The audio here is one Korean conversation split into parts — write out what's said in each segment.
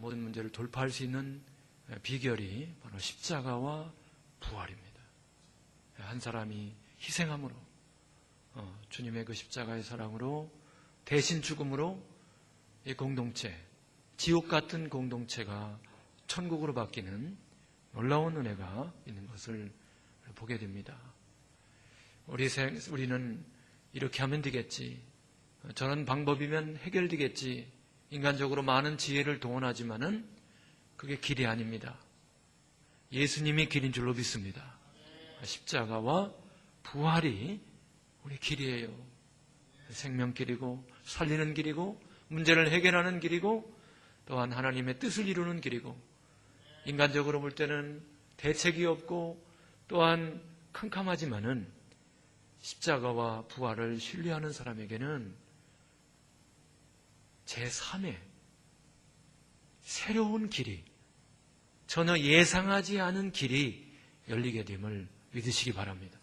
모든 문제를 돌파할 수 있는 비결이 바로 십자가와 부활입니다. 한 사람이 희생함으로, 주님의 그 십자가의 사랑으로, 대신 죽음으로 이 공동체, 지옥 같은 공동체가 천국으로 바뀌는 놀라운 은혜가 있는 것을 보게 됩니다. 우리는 이렇게 하면 되겠지, 저런 방법이면 해결되겠지, 인간적으로 많은 지혜를 동원하지만은 그게 길이 아닙니다. 예수님이 길인 줄로 믿습니다. 십자가와 부활이 우리 길이에요. 생명길이고 살리는 길이고 문제를 해결하는 길이고 또한 하나님의 뜻을 이루는 길이고, 인간적으로 볼 때는 대책이 없고 또한 캄캄하지만은 십자가와 부활을 신뢰하는 사람에게는 제3의 새로운 길이, 전혀 예상하지 않은 길이 열리게 됨을 믿으시기 바랍니다.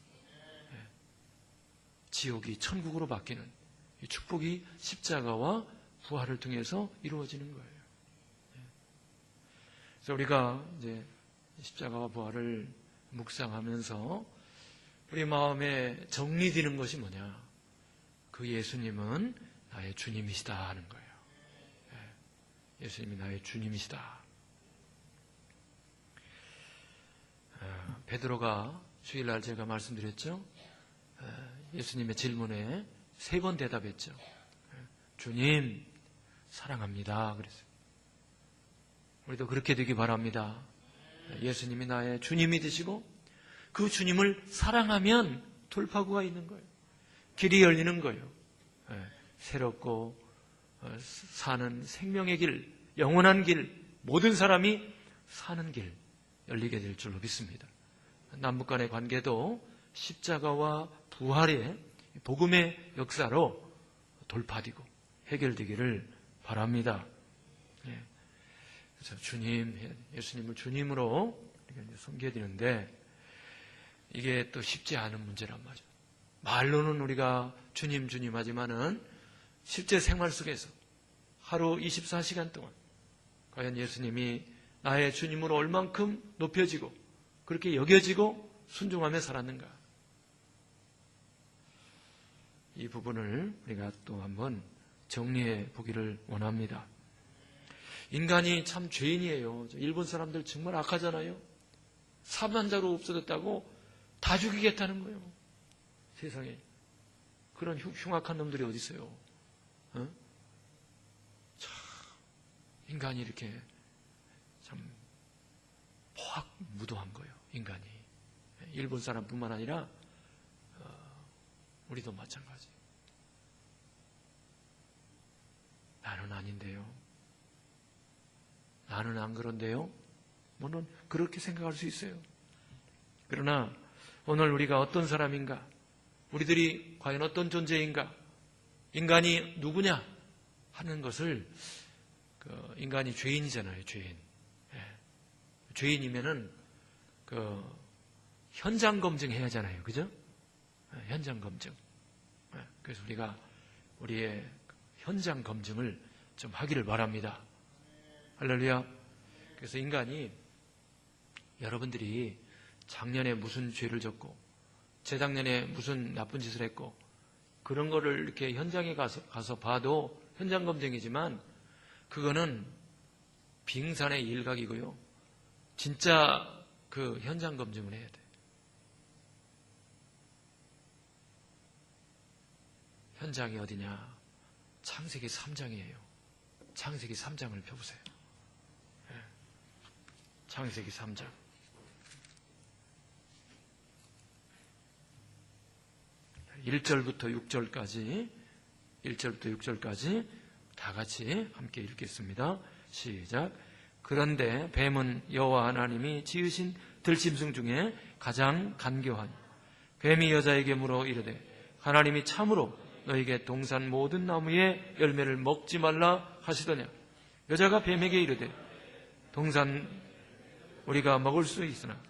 지옥이 천국으로 바뀌는 이 축복이 십자가와 부활을 통해서 이루어지는 거예요. 그래서 우리가 이제 십자가와 부활을 묵상하면서 우리 마음에 정리되는 것이 뭐냐? 그 예수님은 나의 주님이시다 하는 거예요. 예수님이 나의 주님이시다. 베드로가 주일날 제가 말씀드렸죠. 예수님의 질문에 3번 대답했죠. 주님 사랑합니다 그랬어요. 우리도 그렇게 되기 바랍니다. 예수님이 나의 주님이 되시고 그 주님을 사랑하면 돌파구가 있는 거예요. 길이 열리는 거예요. 새롭고 사는 생명의 길, 영원한 길, 모든 사람이 사는 길 열리게 될 줄로 믿습니다. 남북 간의 관계도 십자가와 부활의 복음의 역사로 돌파되고 해결되기를 바랍니다. 그래서 예수님을 주님으로 섬겨야 되는데 이게 또 쉽지 않은 문제란 말이죠. 말로는 우리가 주님 하지만은 실제 생활 속에서 하루 24시간 동안 과연 예수님이 나의 주님으로 얼만큼 높여지고 그렇게 여겨지고 순종하며 살았는가? 이 부분을 우리가 또 한번 정리해 보기를 원합니다. 인간이 참 죄인이에요. 일본 사람들 정말 악하잖아요. 사만자로 없어졌다고 다 죽이겠다는 거예요. 세상에 그런 흉악한 놈들이 어디 있어요? 참 인간이 이렇게 참 포악 무도한 거예요. 인간이 일본 사람뿐만 아니라 우리도 마찬가지. 나는 아닌데요. 나는 안 그런데요. 물론 그렇게 생각할 수 있어요. 그러나 오늘 우리가 어떤 사람인가, 우리들이 과연 어떤 존재인가, 인간이 누구냐 하는 것을 인간이 죄인이잖아요. 죄인. 죄인이면은 현장 검증해야 하잖아요. 그죠? 현장 검증. 그래서 우리가 우리의 현장 검증을 좀 하기를 바랍니다. 할렐루야. 그래서 인간이 여러분들이 작년에 무슨 죄를 졌고 재작년에 무슨 나쁜 짓을 했고 그런 거를 이렇게 현장에 가서 봐도 현장 검증이지만 그거는 빙산의 일각이고요. 진짜 그 현장 검증을 해야 돼. 현장이 어디냐? 창세기 3장이에요. 창세기 3장을 펴보세요. 창세기 3장. 1절부터 6절까지 다 같이 함께 읽겠습니다. 시작. 그런데 뱀은 여호와 하나님이 지으신 들짐승 중에 가장 간교하니 뱀이 여자에게 물어 이르되 하나님이 참으로 너에게 동산 모든 나무의 열매를 먹지 말라 하시더냐. 여자가 뱀에게 이르되 동산 우리가 먹을 수 있으나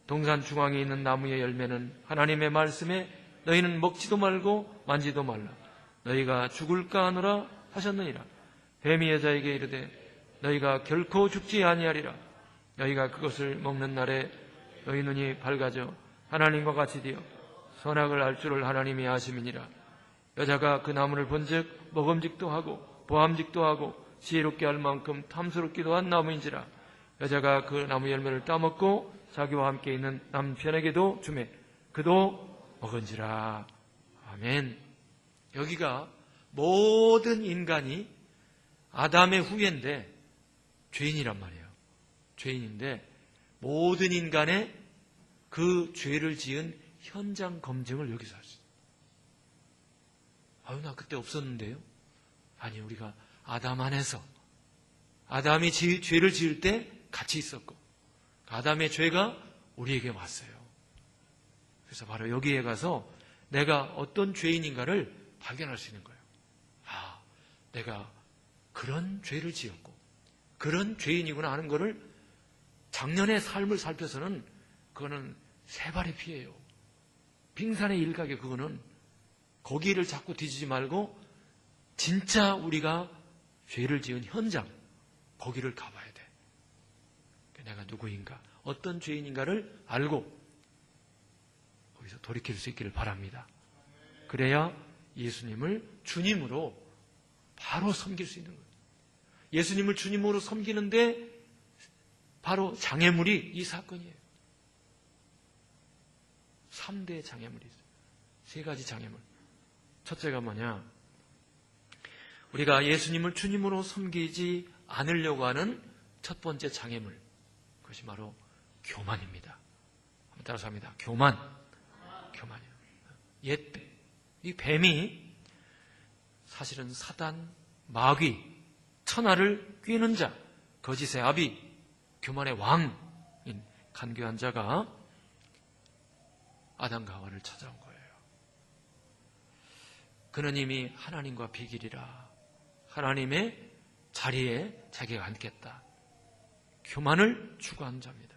동산 중앙에 있는 나무의 열매는 하나님의 말씀에 너희는 먹지도 말고 만지도 말라 너희가 죽을까 하노라 하셨느니라. 뱀이 여자에게 이르되 너희가 결코 죽지 아니하리라. 너희가 그것을 먹는 날에 너희 눈이 밝아져 하나님과 같이 되어 선악을 알 줄을 하나님이 아심이니라. 여자가 그 나무를 본즉 먹음직도 하고 보암직도 하고 지혜롭게 할 만큼 탐스럽기도 한 나무인지라. 여자가 그 나무 열매를 따먹고 자기와 함께 있는 남편에게도 주매 그도 먹은지라. 아멘. 여기가 모든 인간이 아담의 후예인데 죄인이란 말이에요. 죄인인데 모든 인간의 그 죄를 지은 현장 검증을 여기서 할 수 있어요. 아유, 나 그때 없었는데요? 아니, 우리가 아담 안에서 아담이 죄를 지을 때 같이 있었고 아담의 죄가 우리에게 왔어요. 그래서 바로 여기에 가서 내가 어떤 죄인인가를 발견할 수 있는 거예요. 아, 내가 그런 죄를 지었고 그런 죄인이구나 하는 것을 작년의 삶을 살펴서는 그거는 세 발의 피해요. 빙산의 일각에 그거는 거기를 자꾸 뒤지지 말고 진짜 우리가 죄를 지은 현장 거기를 가봐야 돼. 내가 누구인가 어떤 죄인인가를 알고 거기서 돌이킬 수 있기를 바랍니다. 그래야 예수님을 주님으로 바로 섬길 수 있는 거예요. 예수님을 주님으로 섬기는데 바로 장애물이 이 사건이에요. 3대 장애물이 있어요. 3가지 장애물. 첫째가 뭐냐? 우리가 예수님을 주님으로 섬기지 않으려고 하는 첫 번째 장애물. 그것이 바로 교만입니다. 한번 따라서 합니다. 교만이요. 옛뱀. 이 뱀이 사실은 사단, 마귀, 천하를 꿰는 자, 거짓의 아비, 교만의 왕인 간교한 자가 아담과 하와를 찾아온 거예요. 그는 이미 하나님과 비길이라 하나님의 자리에 자기가 앉겠다. 교만을 추구한 자입니다.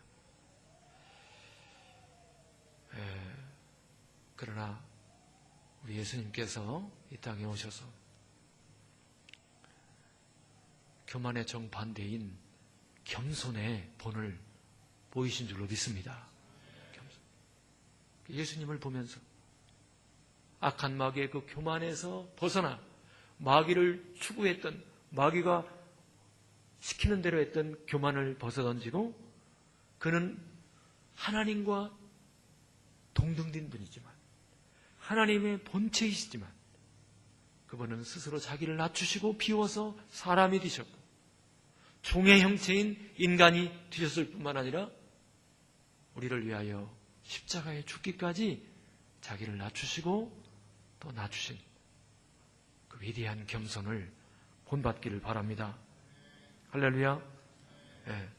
그러나 우리 예수님께서 이 땅에 오셔서 교만의 정반대인 겸손의 본을 보이신 줄로 믿습니다. 예수님을 보면서 악한 마귀의 그 교만에서 벗어나 마귀를 추구했던, 마귀가 시키는 대로 했던 교만을 벗어던지고 그는 하나님과 동등된 분이지만 하나님의 본체이시지만 그분은 스스로 자기를 낮추시고 비워서 사람이 되셨고 종의 형체인 인간이 되셨을 뿐만 아니라 우리를 위하여 십자가에 죽기까지 자기를 낮추시고 또 낮추신 그 위대한 겸손을 본받기를 바랍니다. 할렐루야. 네.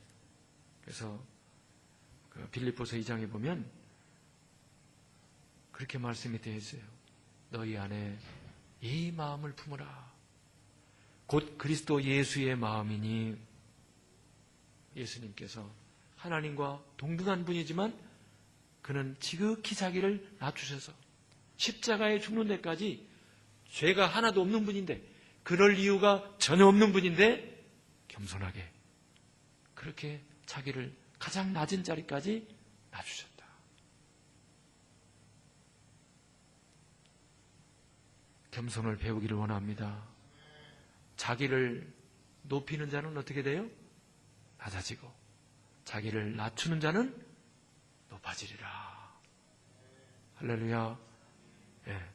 그래서 그 빌립보서 2장에 보면 그렇게 말씀이 되어 있어요. 너희 안에 이 마음을 품으라. 곧 그리스도 예수의 마음이니. 예수님께서 하나님과 동등한 분이지만 그는 지극히 자기를 낮추셔서 십자가에 죽는 데까지 죄가 하나도 없는 분인데, 그럴 이유가 전혀 없는 분인데 겸손하게 그렇게 자기를 가장 낮은 자리까지 낮추셨다. 겸손을 배우기를 원합니다. 자기를 높이는 자는 어떻게 돼요? 낮아지고 자기를 낮추는 자는 높아지리라. 할렐루야. 예.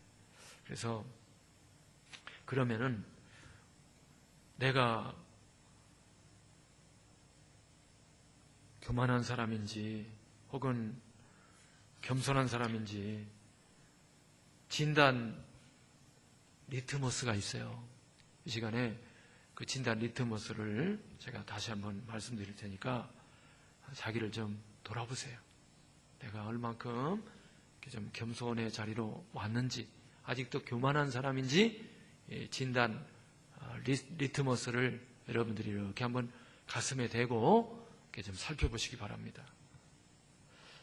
그래서 그러면은 내가 교만한 사람인지 혹은 겸손한 사람인지 진단 리트머스가 있어요. 이 시간에 그 진단 리트머스를 제가 다시 한번 말씀드릴 테니까 자기를 좀 돌아보세요. 내가 얼만큼 좀 겸손의 자리로 왔는지, 아직도 교만한 사람인지 진단 리트머스를 여러분들이 이렇게 한번 가슴에 대고 이렇게 좀 살펴보시기 바랍니다.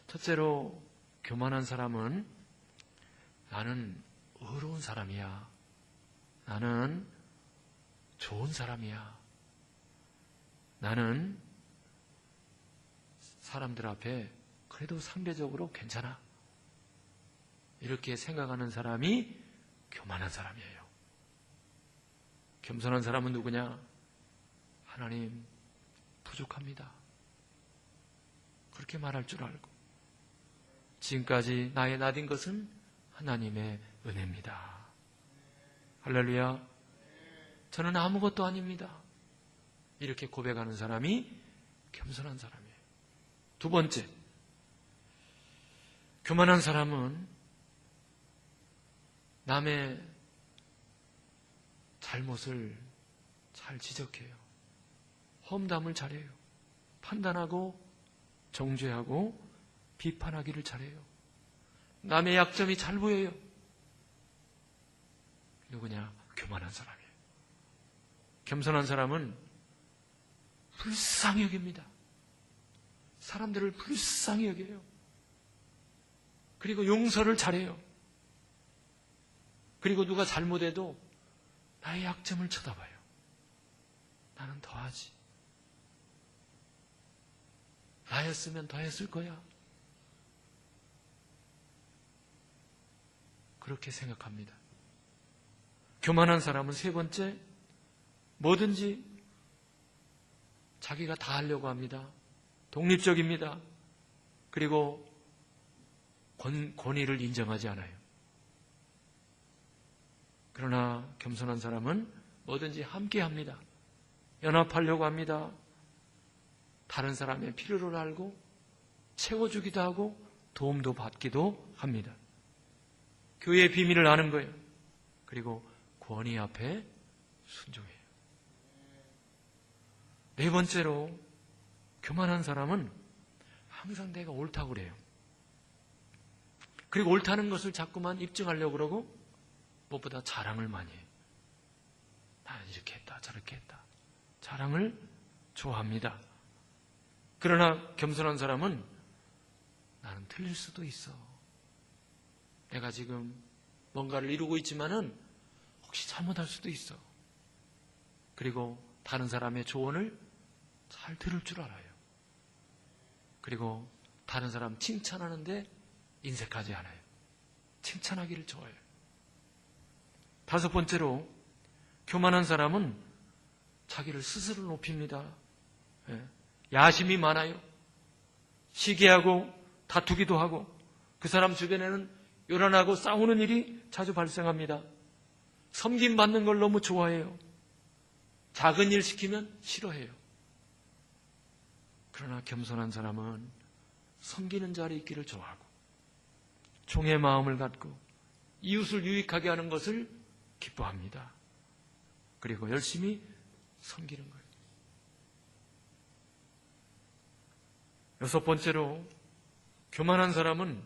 첫째로, 교만한 사람은 나는 의로운 사람이야. 나는 좋은 사람이야. 나는 사람들 앞에 그래도 상대적으로 괜찮아. 이렇게 생각하는 사람이 교만한 사람이에요. 겸손한 사람은 누구냐? 하나님, 부족합니다. 그렇게 말할 줄 알고 지금까지 나의 나딘 것은 하나님의 은혜입니다. 할렐루야. 저는 아무것도 아닙니다. 이렇게 고백하는 사람이 겸손한 사람이에요. 두 번째, 교만한 사람은 남의 잘못을 잘 지적해요. 험담을 잘해요. 판단하고 정죄하고 비판하기를 잘해요. 남의 약점이 잘 보여요. 누구냐? 교만한 사람이에요. 겸손한 사람은 불쌍히 여깁니다. 사람들을 불쌍히 여겨요. 그리고 용서를 잘해요. 그리고 누가 잘못해도 나의 약점을 쳐다봐요. 나는 더하지. 나였으면 더 했을 거야. 그렇게 생각합니다. 교만한 사람은 세 번째, 뭐든지 자기가 다 하려고 합니다. 독립적입니다. 그리고 권위를 인정하지 않아요. 그러나 겸손한 사람은 뭐든지 함께 합니다. 연합하려고 합니다. 다른 사람의 필요를 알고 채워주기도 하고 도움도 받기도 합니다. 교회의 비밀을 아는 거예요. 그리고 권위 앞에 순종해요. 네 번째로, 교만한 사람은 항상 내가 옳다고 그래요. 그리고 옳다는 것을 자꾸만 입증하려고 그러고 무엇보다 자랑을 많이 해요. 나는 이렇게 했다 저렇게 했다. 자랑을 좋아합니다. 그러나 겸손한 사람은 나는 틀릴 수도 있어. 내가 지금 뭔가를 이루고 있지만은 혹시 잘못할 수도 있어. 그리고 다른 사람의 조언을 잘 들을 줄 알아요. 그리고 다른 사람 칭찬하는데 인색하지 않아요. 칭찬하기를 좋아해요. 다섯 번째로, 교만한 사람은 자기를 스스로 높입니다. 야심이 많아요. 시기하고 다투기도 하고 그 사람 주변에는 요란하고 싸우는 일이 자주 발생합니다. 섬김받는 걸 너무 좋아해요. 작은 일 시키면 싫어해요. 그러나 겸손한 사람은 섬기는 자리에 있기를 좋아하고 종의 마음을 갖고 이웃을 유익하게 하는 것을 기뻐합니다. 그리고 열심히 섬기는 거예요. 여섯 번째로, 교만한 사람은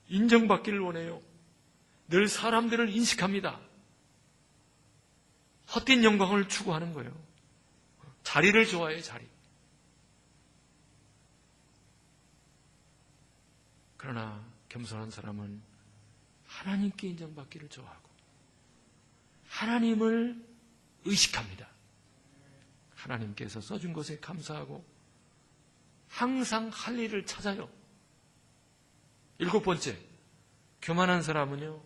인정받기를 원해요. 늘 사람들을 인식합니다. 헛된 영광을 추구하는 거예요. 자리를 좋아해요, 자리. 그러나 겸손한 사람은 하나님께 인정받기를 좋아하고 하나님을 의식합니다. 하나님께서 써준 것에 감사하고 항상 할 일을 찾아요. 일곱 번째, 교만한 사람은요,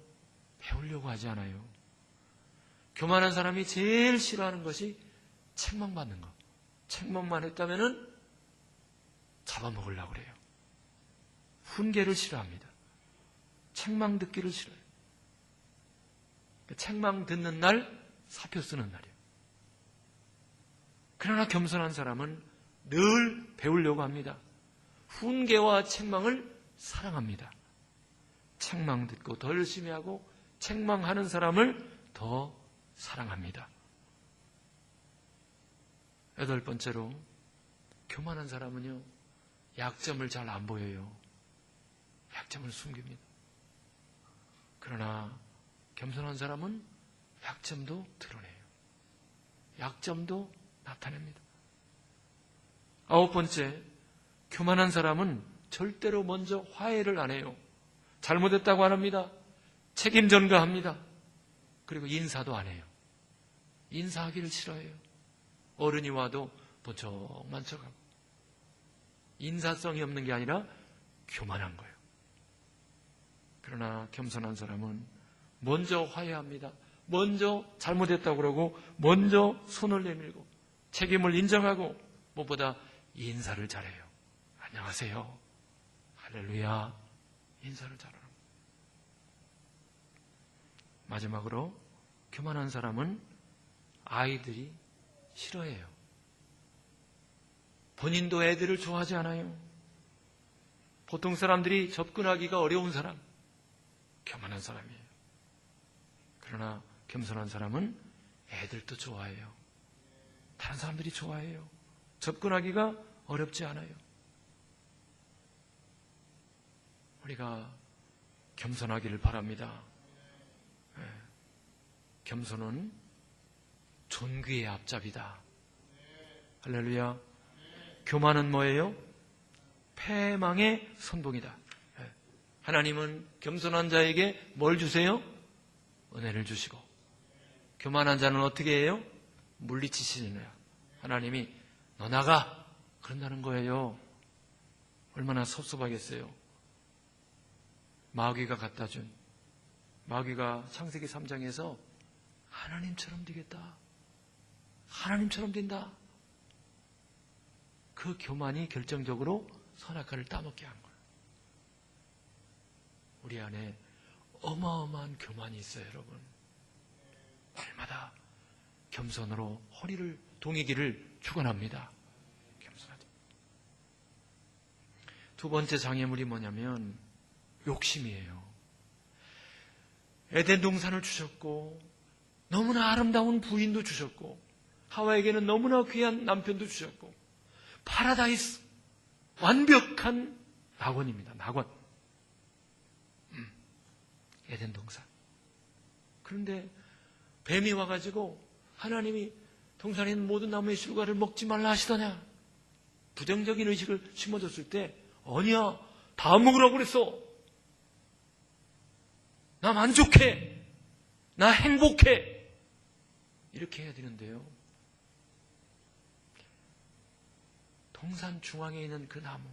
배우려고 하지 않아요. 교만한 사람이 제일 싫어하는 것이 책망받는 것. 책망만 했다면은 잡아먹으려고 그래요. 훈계를 싫어합니다. 책망 듣기를 싫어해요. 책망 듣는 날 사표 쓰는 날이에요. 그러나 겸손한 사람은 늘 배우려고 합니다. 훈계와 책망을 사랑합니다. 책망 듣고 더 열심히 하고 책망하는 사람을 더 사랑합니다. 여덟 번째로, 교만한 사람은요, 약점을 잘 안 보여요. 약점을 숨깁니다. 그러나 겸손한 사람은 약점도 드러내요. 약점도 나타냅니다. 아홉 번째, 교만한 사람은 절대로 먼저 화해를 안 해요. 잘못했다고 안 합니다. 책임 전가합니다. 그리고 인사도 안 해요. 인사하기를 싫어해요. 어른이 와도 보청만 척하고. 인사성이 없는 게 아니라 교만한 거예요. 그러나 겸손한 사람은 먼저 화해합니다. 먼저 잘못했다고 그러고 먼저 손을 내밀고 책임을 인정하고 무엇보다 인사를 잘해요. 안녕하세요. 할렐루야. 인사를 잘하는 거예요. 마지막으로 교만한 사람은 아이들이 싫어해요. 본인도 애들을 좋아하지 않아요. 보통 사람들이 접근하기가 어려운 사람, 교만한 사람이에요. 그러나 겸손한 사람은 애들도 좋아해요. 다른 사람들이 좋아해요. 접근하기가 어렵지 않아요. 우리가 겸손하기를 바랍니다. 겸손은 존귀의 앞잡이다. 할렐루야. 교만은 뭐예요? 패망의 선봉이다. 하나님은 겸손한 자에게 뭘 주세요? 은혜를 주시고, 교만한 자는 어떻게 해요? 물리치시느냐. 하나님이 너 나가 그런다는 거예요. 얼마나 섭섭하겠어요. 마귀가 갖다 준, 마귀가 창세기 3장에서 하나님처럼 되겠다, 하나님처럼 된다, 그 교만이 결정적으로 선악과를 따먹게 한 거예요. 우리 안에 어마어마한 교만이 있어요, 여러분. 날마다 겸손으로 허리를 동이기를 축원합니다. 겸손하자. 두 번째 장애물이 뭐냐면 욕심이에요. 에덴 동산을 주셨고 너무나 아름다운 부인도 주셨고 하와에게는 너무나 귀한 남편도 주셨고 파라다이스, 완벽한 낙원입니다. 낙원. 에덴 동산. 그런데 뱀이 와가지고 하나님이 동산에 있는 모든 나무의 실과를 먹지 말라 하시더냐, 부정적인 의식을 심어줬을 때 아니야, 다 먹으라고 그랬어. 나 만족해, 나 행복해, 이렇게 해야 되는데요. 동산 중앙에 있는 그 나무,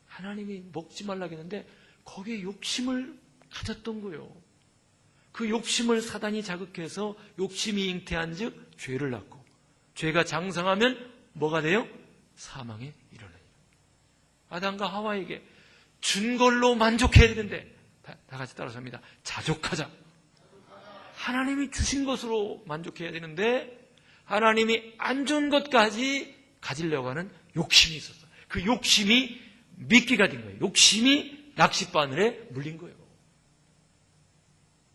하나님이 먹지 말라고 했는데 거기에 욕심을 가졌던 거예요. 그 욕심을 사단이 자극해서 욕심이 잉태한 즉 죄를 낳고, 죄가 장성하면 뭐가 돼요? 사망에 이르느니라. 아담과 하와에게 준 걸로 만족해야 되는데 다 같이 따라서 합니다. 자족하자. 하나님이 주신 것으로 만족해야 되는데 하나님이 안 준 것까지 가지려고 하는 욕심이 있었어요. 그 욕심이 미끼가 된 거예요. 욕심이 낚싯바늘에 물린 거예요.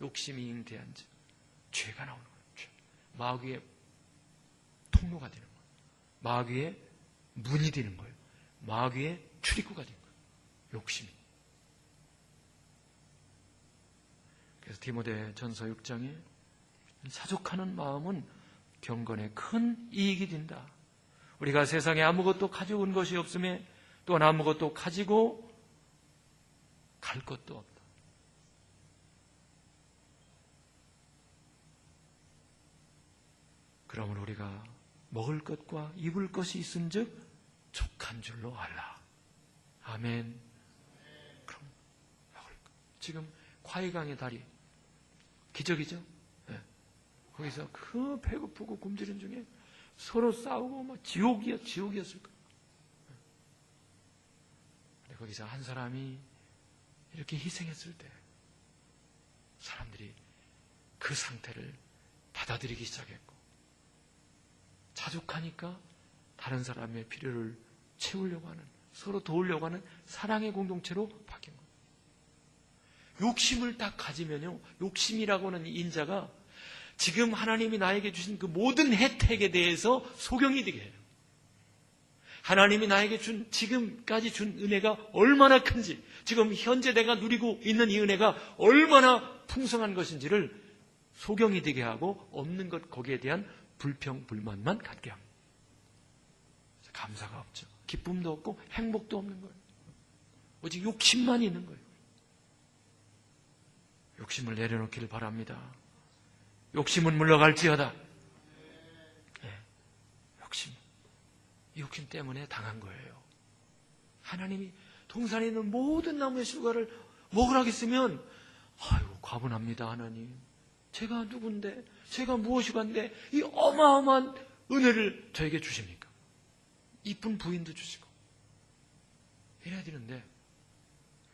욕심이 잉태한 즉 죄가 나오는 거예요. 죄. 마귀의 통로가 되는 거예요. 마귀의 문이 되는 거예요. 마귀의 출입구가 되는 거예요. 욕심이. 그래서 디모데전서 6장에 사족하는 마음은 경건에 큰 이익이 된다. 우리가 세상에 아무것도 가지고 온 것이 없음에 또한 아무것도 가지고 갈 것도 없다. 그러므로 우리가 먹을 것과 입을 것이 있은즉 족한 줄로 알라. 아멘. 그럼 먹을 것. 지금 과일강의 다리 기적이죠. 네. 거기서 그 배고프고 굶주린 중에 서로 싸우고 막 지옥이었을 거예요. 근데 거기서 한 사람이 이렇게 희생했을 때 사람들이 그 상태를 받아들이기 시작했고, 자족하니까 다른 사람의 필요를 채우려고 하는, 서로 도우려고 하는 사랑의 공동체로 바뀐 거예요. 욕심을 딱 가지면요, 욕심이라고 하는 인자가 지금 하나님이 나에게 주신 그 모든 혜택에 대해서 소경이 되게 해요. 하나님이 나에게 준, 지금까지 준 은혜가 얼마나 큰지, 지금 현재 내가 누리고 있는 이 은혜가 얼마나 풍성한 것인지를 소경이 되게 하고, 없는 것 거기에 대한 불평, 불만만 갖게 합니다. 감사가 없죠. 기쁨도 없고 행복도 없는 거예요. 오직 욕심만 있는 거예요. 욕심을 내려놓기를 바랍니다. 욕심은 물러갈지어다. 네, 욕심. 욕심 때문에 당한 거예요. 하나님이 동산에 있는 모든 나무의 실과를 먹으라고 했으면 아이고 과분합니다. 하나님, 제가 누군데, 제가 무엇이간데 이 어마어마한 은혜를 저에게 주십니까? 이쁜 부인도 주시고 이래야 되는데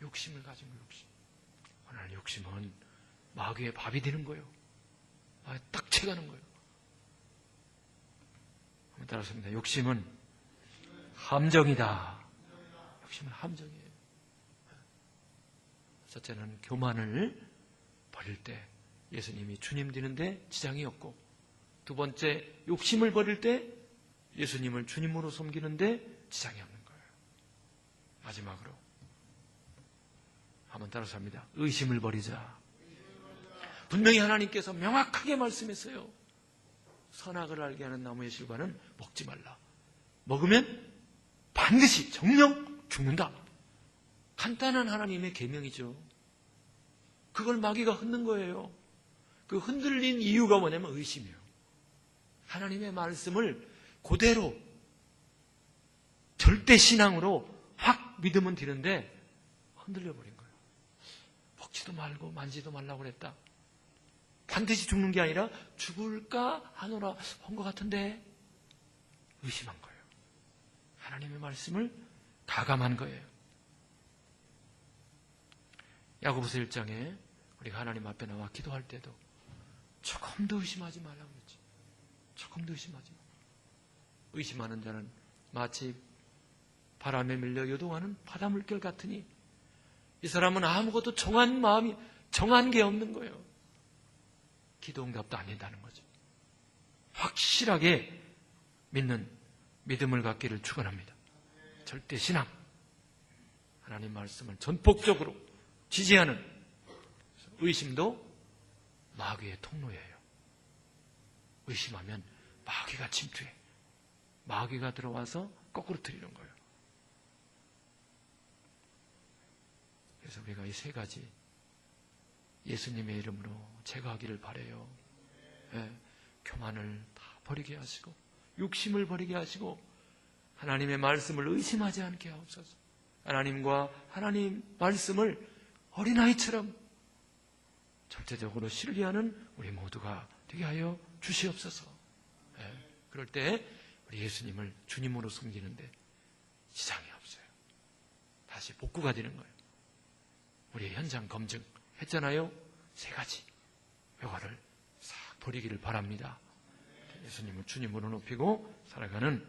욕심을 가진 거. 욕심. 오늘 욕심은 마귀의 밥이 되는 거예요. 딱 채가는 거예요. 한번 따라서입니다. 욕심은 함정이다. 욕심은 함정이에요. 첫째는 교만을 버릴 때 예수님이 주님 되는데 지장이 없고, 두 번째 욕심을 버릴 때 예수님을 주님으로 섬기는데 지장이 없는 거예요. 마지막으로 한번 따라서 합니다. 의심을 버리자. 분명히 하나님께서 명확하게 말씀했어요. 선악을 알게 하는 나무의 실과는 먹지 말라. 먹으면 반드시 정령 죽는다. 간단한 하나님의 계명이죠. 그걸 마귀가 흔든 거예요. 그 흔들린 이유가 뭐냐면 의심이에요. 하나님의 말씀을 그대로 절대 신앙으로 확 믿으면 되는데 흔들려 버린 거예요. 먹지도 말고 만지도 말라고 그랬다. 반드시 죽는 게 아니라 죽을까 하노라 한 것 같은데 의심한 거예요. 하나님의 말씀을 가감한 거예요. 야고보서 1장에 우리가 하나님 앞에 나와 기도할 때도 조금 더 의심하지 말라고 그랬지. 조금 더 의심하지 마. 의심하는 자는 마치 바람에 밀려 요동하는 바닷물결 같으니 이 사람은 아무것도 정한 게 없는 거예요. 기도 응답도 안 된다는 거죠. 확실하게 믿는 믿음을 갖기를 축원합니다. 절대 신앙, 하나님 말씀을 전폭적으로 지지하는 의심도 마귀의 통로예요. 의심하면 마귀가 침투해. 마귀가 들어와서 거꾸로 틀리는 거예요. 그래서 우리가 이 세 가지 예수님의 이름으로 제거하기를 바라요. 교만을 다 버리게 하시고 욕심을 버리게 하시고 하나님의 말씀을 의심하지 않게 하옵소서. 하나님과 하나님 말씀을 어린아이처럼 절대적으로 신뢰하는 우리 모두가 되게 하여 주시옵소서. 그럴 때 우리 예수님을 주님으로 섬기는데 지장이 없어요. 다시 복구가 되는 거예요. 우리의 현장 검증 했잖아요. 세 가지 요거를 싹 버리기를 바랍니다. 예수님을 주님으로 높이고 살아가는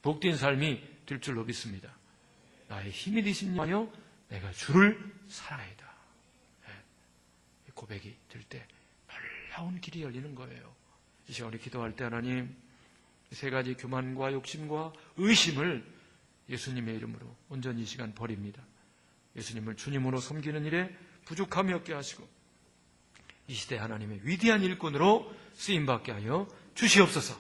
복된 삶이 될 줄로 믿습니다. 나의 힘이 되시냐며 내가 주를 사랑하이다. 이 고백이 될 때 놀라운 길이 열리는 거예요. 이 시간에 기도할 때 하나님, 세 가지 교만과 욕심과 의심을 예수님의 이름으로 온전히 이 시간 버립니다. 예수님을 주님으로 섬기는 일에 부족함이 없게 하시고 이 시대 하나님의 위대한 일꾼으로 쓰임받게 하여 주시옵소서.